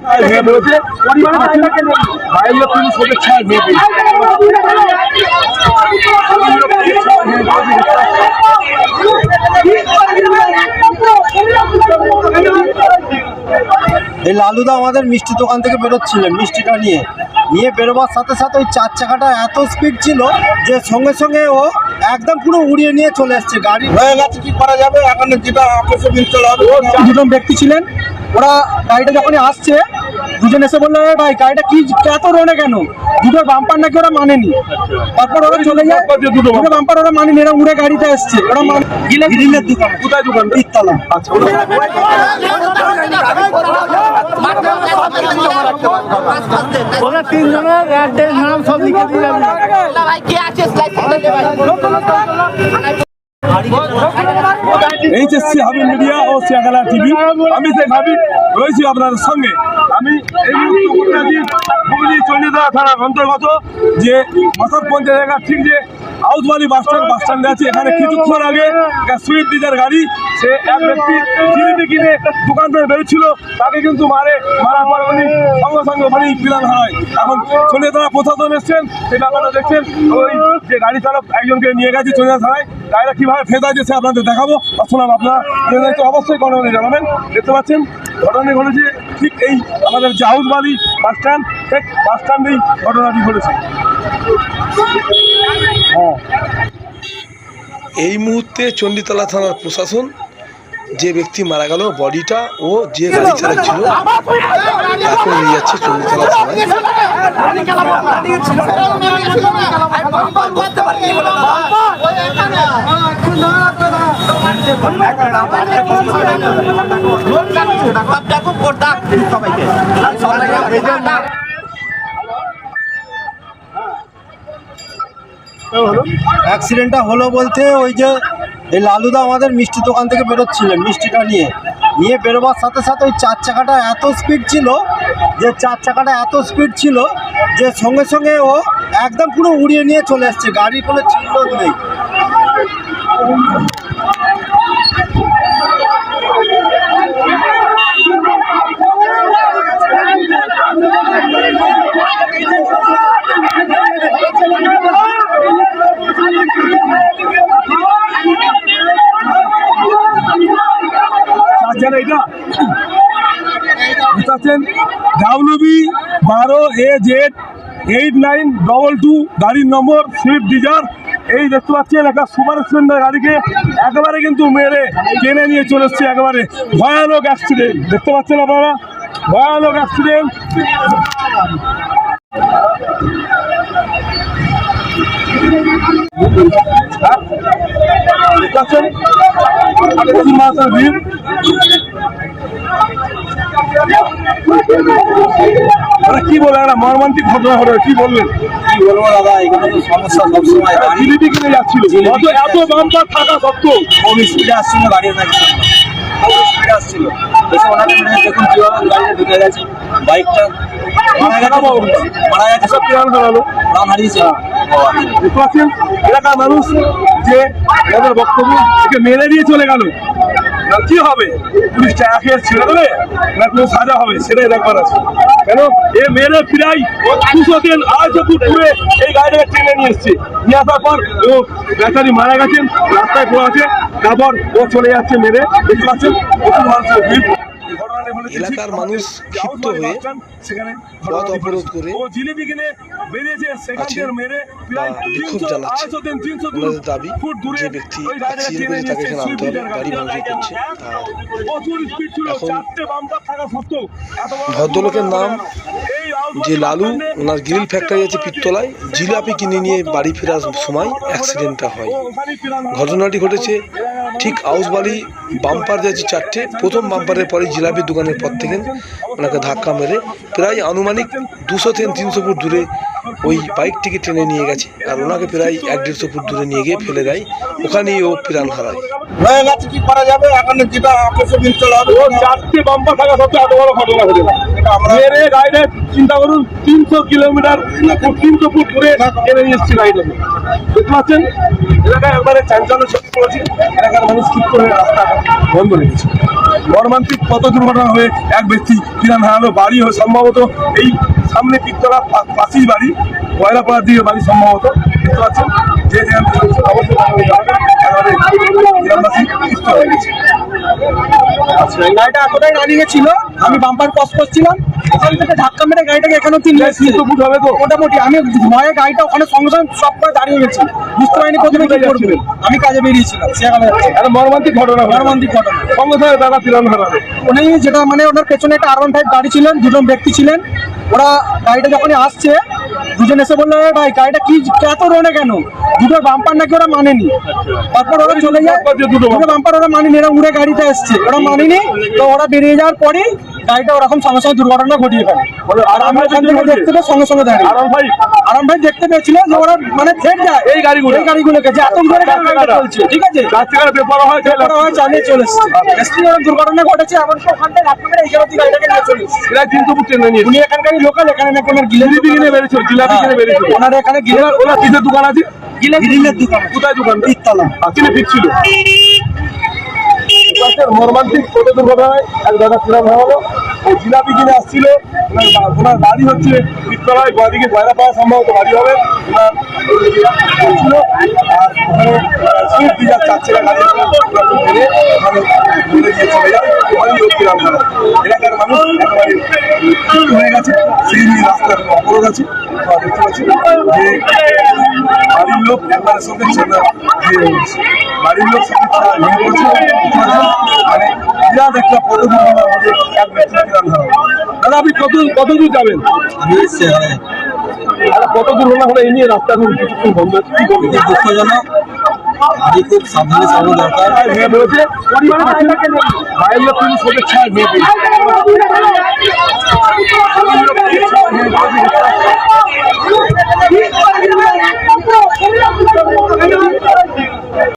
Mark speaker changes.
Speaker 1: এই লালুদা আমাদের মিষ্টি দোকান থেকে বেরোচ্ছিলেন, মিষ্টিটা নিয়ে বেরোবার সাথে সাথে ওই 4 চাকাটা এত স্পিড ছিল যে সঙ্গে সঙ্গে ও একদম পুরো উড়িয়ে নিয়ে চলে এসছে। গাড়ি হয়ে গেছে, কি করা যাবে এখন, যেটা দুজন ব্যক্তি ছিলেন, ওরা গাড়িটা যখনই আসছে দুজন এসে বললো ভাই গাড়িটা কি এত রোনে কেন, দুটো বাম্পার নাকি ওরা মানেনি। তারপর ওরা চলে যায়, দুটো বাম্পার ওরা মানেনি, এরা উড়ে গাড়িতে এসছে। ওরা গ্রিলের দোকান, কোথায় দোকান? তিনতলা। ওরা তিনজনের অ্যাড্রেস নাম সব লিখে দিয়ে যাবে।
Speaker 2: এইচএসসি হাবিব মিডিয়া ও শিয়াখালা টিভি, আমি শেখ হাবিব রয়েছি আপনার সঙ্গে। আমি এই মুহূর্তে হুগলি চণ্ডীতলা থানার অন্তর্গত যে মাসার পঞ্চায়েত এলাকা ঠিক যে আউসবালি বাস স্ট্যান্ডে আছে। এখানে কিছুক্ষণ আগে একটা সুইফট ডিজায়ার গাড়ি, সে এক ব্যক্তি জিলিপি কিনে দোকান থেকে বেরোচ্ছিল, তাকে কিন্তু মারার পর উনি সঙ্গে সঙ্গে ওখানেই প্রাণ হারায়। এখন চণ্ডীতলা প্রশাসন এসছেন, সেই ব্যাপারটা দেখছেন। ওই যে গাড়ি চালক একজনকে নিয়ে গেছে চণ্ডীতলা থানায়, গাড়িটা কীভাবে ফেঁদা আছে সে আপনাদের দেখাবো। শোনাবো, আপনারা তো অবশ্যই গণমাধ্যমে জানাবেন। দেখতে পাচ্ছেন ঘটনা ঘটেছে ঠিক এই আমাদের যে আউসবালি বাস স্ট্যান্ড, ঠিক বাস স্ট্যান্ডেই ঘটনাটি ঘটেছে।
Speaker 3: এই মুহূর্তে চণ্ডীতলা থানার প্রশাসন যে ব্যক্তি মারা গেল বডিটা ও যে গাড়ি চালক ছিল তাকে নিয়ে যাচ্ছে চণ্ডীতলা থানায়।
Speaker 1: অ্যাক্সিডেন্টটা হলো বলতে ওই যে এই লালুদা আমাদের মিষ্টি দোকান থেকে বেরোচ্ছিলেন, মিষ্টিটা নিয়ে বেরোবার সাথে সাথে ওই 4 চাকাটা এত স্পিড ছিল যে সঙ্গে সঙ্গে ও একদম পুরো উড়িয়ে নিয়ে চলে এসছে। গাড়ির কোনো চিহ্ন নেই।
Speaker 2: এটা WB12AZ8922 গাড়ির নম্বর সুইফট ডিজায়ার। এই দেখতে পাচ্ছেন একটা সুপার স্প্লেন্ডার গাড়িকে একেবারে কিন্তু মেরে টেনে নিয়ে চলে এসছে। একেবারে ভয়ানক অ্যাক্সিডেন্ট দেখতে পাচ্ছেন আপনারা, ভয়ানক অ্যাক্সিডেন্ট। কি বলে একটা মর্মান্তিক ঘটনা ঘটে, কি বলবেন?
Speaker 1: কি বলবো দাদা, এখানে তো সমস্যা সবসময়।
Speaker 2: জিলিপি কিনে যাচ্ছিল, এত বাম্পার থাকা সত্ত্বেও
Speaker 1: খুব স্পিডে আসছিল গাড়ির, নাকি স্পিডে আসছিল। দেখুন কিভাবে গাড়িটা ঢুকে গেছে, বাইকটা মারা গেছে,
Speaker 2: সব প্রাণ হারালো,
Speaker 1: প্রাণ হারিয়েছে।
Speaker 2: দেখতে পাচ্ছেন এলাকার মানুষ যে ওদের বক্তব্য একে মেরে দিয়ে চলে গেল। কি হবে, পুলিশটা একে ছেড়ে দেবে না কোনো সাজা হবে, সেটাই দেখবার আছে। কেন এ মেরে প্রায় 200-250 ফুট দূরে এই গাড়িটাকে টেনে নিয়ে এসছে। নিয়ে আসার পর ও বেচারি মারা গেছেন, রাস্তায় পড়ে আছে। তারপর ও চলে যাচ্ছে মেরে। দেখতে পাচ্ছেন প্রচুর মানুষের ভিড়।
Speaker 3: এলাকার মানুষ ক্ষিপ্ত হয়ে পথ অবরোধ করে বিক্ষোভ জানাচ্ছে। ওনাদের দাবি যে ব্যক্তি অ্যাক্সিডেন্ট করেছে তাকে এখানে আনতে হবে, গাড়ি ভাঙচুর করছে। আর এখন ভদ্রলোকের নাম যে লালু, ওনার গ্রিল ফ্যাক্টরি আছে পিত্তলায়, জিলাপি কিনে নিয়ে বাড়ি ফেরার সময় অ্যাক্সিডেন্টটা হয়। ঘটনাটি ঘটেছে ঠিক আউসবালি বাম্পার দিয়েছে 4টে, প্রথম বাম্পারের পরে জিলাপির দোকানের পর থেকে ওনাকে ধাক্কা মেরে প্রায় আনুমানিক 200-300 ফুট দূরে ওই বাইকটিকে টেনে নিয়ে গেছে। আর ওনাকে প্রায় 150 ফুট দূরে নিয়ে গিয়ে ফেলে দেয়, ওখানেই ও প্রাণ হারায়।
Speaker 1: হয়ে গেছে, কি করা যাবে এখন, যেটা
Speaker 2: ও 4টে বাম্পার থাকা সত্ত্বেও এত বড় ঘটনা ঘটে না। মেরে গাড়িটা চিন্তা করুন 300 কিলোমিটার 300 ফুট দূরে টেনে নিয়ে এসছে গাড়িটাকে। দেখতে পাচ্ছেন এলাকায় একবারে চাঞ্চল্য ছড়িয়ে পড়েছে। এলাকার মানুষ ঠিক করে রাস্তা বন্ধ রেখেছে। মর্মান্তিক কত দুর্ঘটনা হয়ে এক ব্যক্তি প্রাণ হারালো। বাড়ি সম্ভবত এই সামনে পিত্তলা পাশেই বাড়ি, কয়লাপাড়ার দিকে বাড়ি সম্ভবত। দেখতে পাচ্ছেন যে অবশ্যই গ্রামবাসী সুস্থ হয়ে গেছে।
Speaker 4: আচ্ছা, এই গাড়িটা এতটাই রানিং এ ছিল, আমি বাম্পার ক্রস করছিলাম, ওখান থেকে ধাক্কা মেরে গাড়িটাকে এখানে নিয়ে এসেছি।
Speaker 2: ফুট হবে তো
Speaker 4: মোটামুটি আমি ভয়ে গাড়িটা ওখানে সঙ্গে সঙ্গে সব করে দাঁড়িয়ে গেছি, বুঝতে পারিনি প্রথমে কি করবে। আমি কাজে বেরিয়েছিলাম, সেখানে
Speaker 2: একটা মর্মান্তিক ঘটনা,
Speaker 4: মর্মান্তিক ঘটনা।
Speaker 2: সঙ্গে সঙ্গে দাদা প্রাণ হারালো।
Speaker 4: উনি যেটা মানে ওনার পেছনে একটা R15 গাড়ি ছিলেন, দুজন ব্যক্তি ছিলেন। ওরা গাড়িটা যখনই আসছে, দুজন এসে বললো ভাই গাড়িটা কি এত রোনে কেন, দুটো বাম্পার নাকি ওরা মানেনি। তারপর ওরা চলে যায়, দুটো বাম্পার ওরা মানেনি, এরা উড়ে গাড়িতে এসছে, ওরা মানেনি। তো ওরা বেরিয়ে যাওয়ার পরেই গাড়িটা ওরকম সঙ্গে সঙ্গে দুর্ঘটনা ঘটিয়ে ফেলে। আর আমরা ওখান থেকে দেখতে পেয়ে সঙ্গে সঙ্গে দাঁড়িয়ে আরাম ভাই দেখতে পেয়েছিল যে ওরা মানে ফের যায় এই গাড়িগুলোকে, যে এত জোরে কেন গাড়িটা চলছে। ঠিক আছে, চালিয়ে চলে এসছে, দুর্ঘটনা ঘটেছে। এমন ওখান থেকে ধাক্কা মেরে এই গাড়িটাকে নিয়ে চলে এসছে।
Speaker 2: এরা কিন্তু
Speaker 4: উনি এখানকারই লোকাল, এখানে নাকি ওনার জিলাপি কিনে বেরিয়েছিল, ওনার এখানে
Speaker 2: ওনার কিসের দোকান আছে?
Speaker 4: গ্রিলের দোকান।
Speaker 2: কোথায় দোকান?
Speaker 4: তিনতলা।
Speaker 2: কিনে ফিরছিল। মর্মান্তিক ছোট দুর্ঘটনায় এক দাদা প্রাণ হারালো। ও জিলাপি কিনে আসছিল, ওনার বাড়ি হচ্ছে পিত্তলায়, দিকে গয়রা পাওয়া সম্ভবত বাড়ি হবে ওনার ছিল। আর ওখানে সুইফট ডিজার 4 চাকা গাড়ি মেরে ওখানে ঘুরে দিয়ে চলে যায়। ওখানেই ও প্রাণ হারালো। এলাকার মানুষ একেবারে হয়ে গেছে, সেই নিয়ে রাস্তার অবরোধ আছে। দেখতে পাচ্ছি যে বাড়ির লোক একবারের সঙ্গে বাড়ির লোক মানে বিরাট একটা পদ দুর্ঘটনার মধ্যে এক ব্যক্তি প্রাণ হারালো। দাদা আপনি কত দূর যাবেন? কত দুর্ঘটনা হলে এই নিয়ে রাস্তা এখন কিছুক্ষণ বন্ধ আছে, কি করবেন?
Speaker 1: দুঃখজনক, গাড়ি খুব সাবধানে চালানো দরকার।
Speaker 2: মেয়ে বেরোচ্ছে, বাইরের লোক কিন্তু শুভেচ্ছা মেয়ে